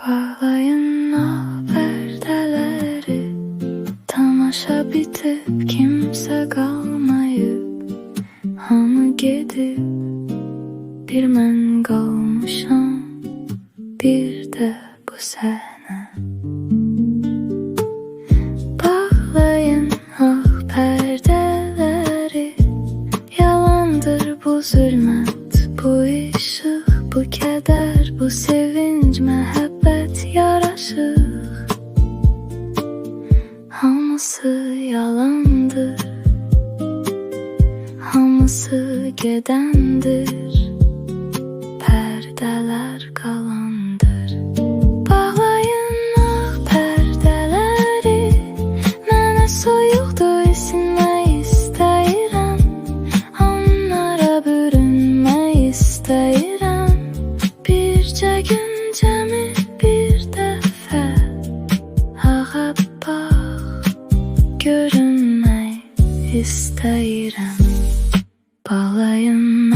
Bağlayın o perdeleri, tamaşa bitip kimse kalmayıp, hamı gedib, bir mən qalmışam, bir de bu sənə. Bağlayın o perdeleri, yalandır bu zülmət, bu işıq, bu kədər, bu sevinç, məhəbbət yaraşıq. Hamısı yalandır, hamısı gedəndir, pərdələr qalandır. Bağlayın o pərdələri, mənə soyuqdur, isinmək istəyirəm, onlara bürünmək istəyirəm. Bircə gün cəmi bir dəfə ağappaq görünmək istəyirəm. Bağlayın